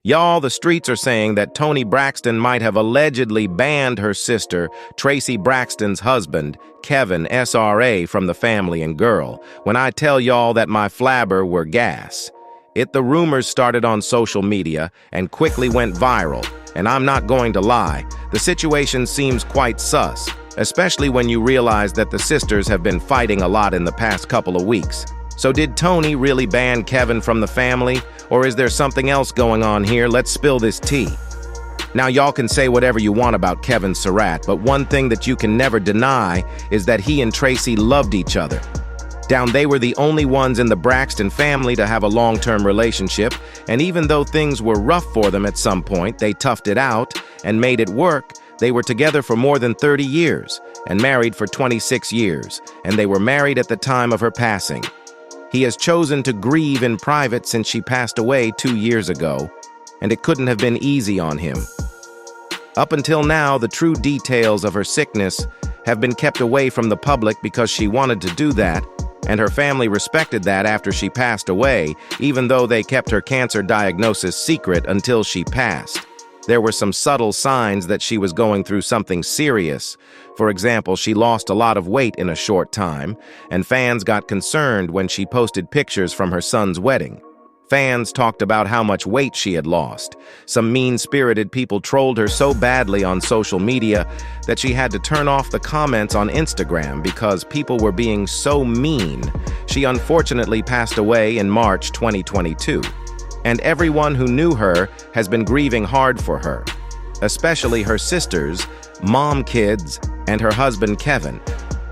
Y'all, the streets are saying that Toni Braxton might have allegedly banned her sister, Traci Braxton's husband, Kevin, SRA, from the family and girl. When I tell y'all that my flabber were gas. The rumors started on social media and quickly went viral. And I'm not going to lie, the situation seems quite sus, especially when you realize that the sisters have been fighting a lot in the past couple of weeks. So did Toni really ban Kevin from the family? Or is there something else going on here? Let's spill this tea. Now, y'all can say whatever you want about Kevin Surratt, but one thing that you can never deny is that he and Traci loved each other. They were the only ones in the Braxton family to have a long-term relationship, and even though things were rough for them at some point, they toughed it out and made it work. They were together for more than 30 years and married for 26 years, and they were married at the time of her passing. He has chosen to grieve in private since she passed away 2 years ago, and it couldn't have been easy on him. Up until now, the true details of her sickness have been kept away from the public because she wanted to do that, and her family respected that after she passed away, even though they kept her cancer diagnosis secret until she passed. There were some subtle signs that she was going through something serious. For example, she lost a lot of weight in a short time, and fans got concerned when she posted pictures from her son's wedding. Fans talked about how much weight she had lost. Some mean-spirited people trolled her so badly on social media that she had to turn off the comments on Instagram because people were being so mean. She unfortunately passed away in March 2022. And everyone who knew her has been grieving hard for her, especially her sisters, mom, kids, and her husband Kevin.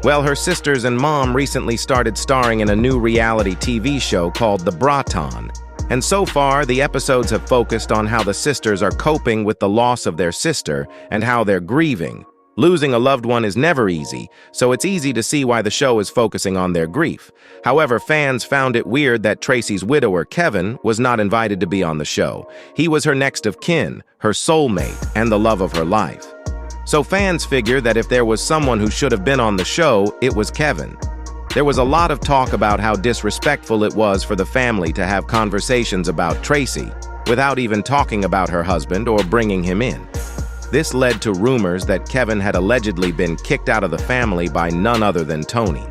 Well, her sisters and mom recently started starring in a new reality TV show called The Braxton. And so far, the episodes have focused on how the sisters are coping with the loss of their sister and how they're grieving. Losing a loved one is never easy, so it's easy to see why the show is focusing on their grief. However, fans found it weird that Traci's widower, Kevin, was not invited to be on the show. He was her next of kin, her soulmate, and the love of her life. So fans figure that if there was someone who should have been on the show, it was Kevin. There was a lot of talk about how disrespectful it was for the family to have conversations about Traci without even talking about her husband or bringing him in. This led to rumors that Kevin had allegedly been kicked out of the family by none other than Toni.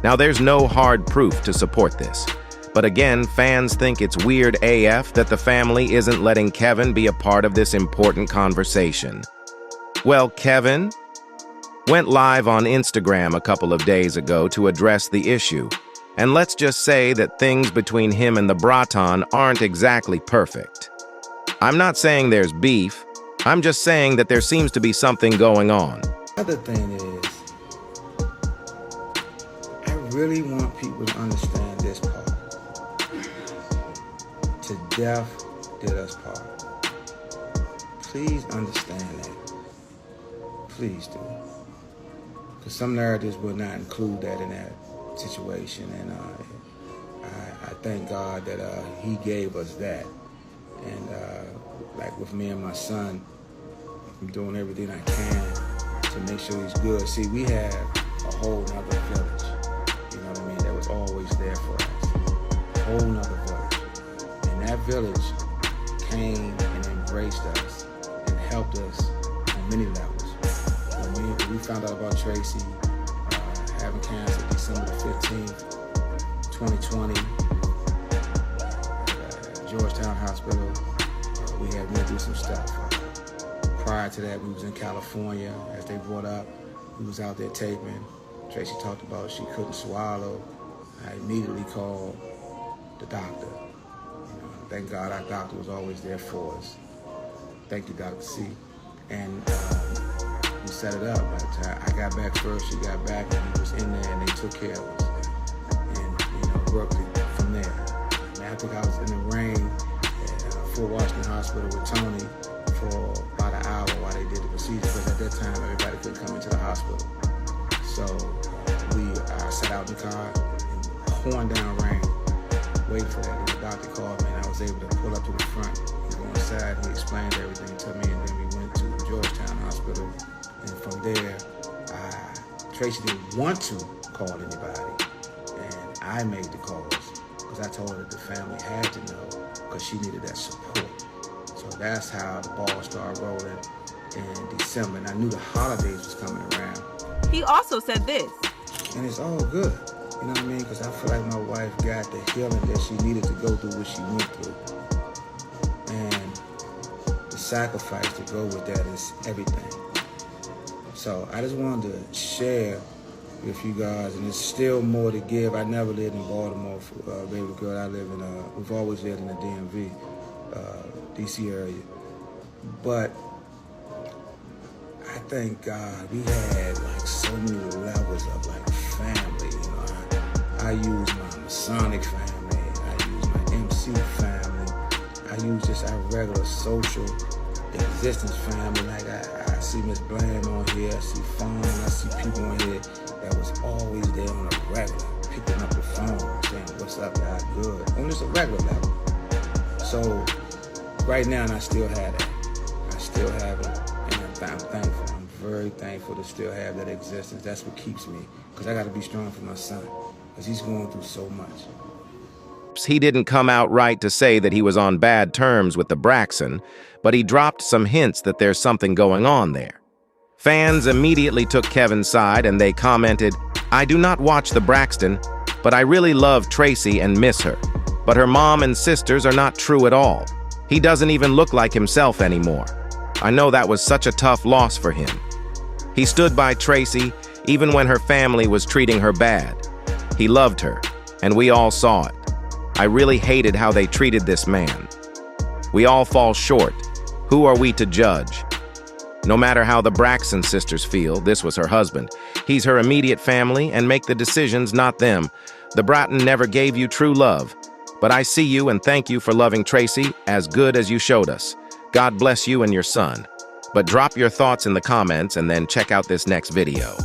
Now, there's no hard proof to support this. But again, fans think it's weird AF that the family isn't letting Kevin be a part of this important conversation. Well, Kevin went live on Instagram a couple of days ago to address the issue. And let's just say that things between him and the Braxton aren't exactly perfect. I'm not saying there's beef. I'm just saying that there seems to be something going on. The other thing is, I really want people to understand this part. To death did us part. Please understand that. Please do. Because some narratives will not include that in that situation. And I thank God that he gave us that. And like with me and my son, I'm doing everything I can to make sure he's good. See, we have a whole nother village, you know what I mean, that was always there for us. A whole nother village. And that village came and embraced us and helped us on many levels. When we found out about Traci having cancer December the 15th, 2020, at Georgetown Hospital, we had went through some stuff. Prior to that, we was in California, as they brought up. We was out there taping. Traci talked about she couldn't swallow. I immediately called the doctor. Thank God our doctor was always there for us. Thank you, Dr. C. And we set it up. I got back first, she got back, and he was in there, and they took care of us. And, worked it from there. I think I was in the rain at Fort Washington Hospital with Toni for about an hour while they did the procedure, because at that time everybody couldn't come into the hospital. So I sat out in the car in pouring down rain, waiting for that. And the doctor called me, and I was able to pull up to the front and go inside. He explained everything to me, and then we went to Georgetown Hospital. And from there, Traci didn't want to call anybody, and I made the calls because I told her that the family had to know because she needed that support. So that's how the ball started rolling in December. And I knew the holidays was coming around. He also said this. And it's all good, you know what I mean? Because I feel like my wife got the healing that she needed to go through what she went through. And the sacrifice to go with that is everything. So I just wanted to share with you guys, and there's still more to give. I never lived in Baltimore, baby girl. I live in, we've always lived in the DMV, DC area. But I thank God we had like so many levels of like family. You know, I use my Masonic family, I use my MC family, I use just our regular social existence family. Like I see Miss Bland on here, I see Fawn, I see people on here that was always there on a regular, picking up the phone, saying, what's up, God, good, on just a regular level. So, right now, and I still have that. I still have it, and I'm thankful. I'm very thankful to still have that existence. That's what keeps me, because I got to be strong for my son, because he's going through so much. He didn't come out right to say that he was on bad terms with the Braxton, but he dropped some hints that there's something going on there. Fans immediately took Kevin's side and they commented, "I do not watch the Braxton, but I really love Traci and miss her. But her mom and sisters are not true at all. He doesn't even look like himself anymore. I know that was such a tough loss for him. He stood by Traci even when her family was treating her bad. He loved her, and we all saw it. I really hated how they treated this man. We all fall short. Who are we to judge? No matter how the Braxton sisters feel, this was her husband. He's her immediate family and make the decisions, not them. The Bratton never gave you true love. But I see you and thank you for loving Traci as good as you showed us. God bless you and your son. But drop your thoughts in the comments and then check out this next video.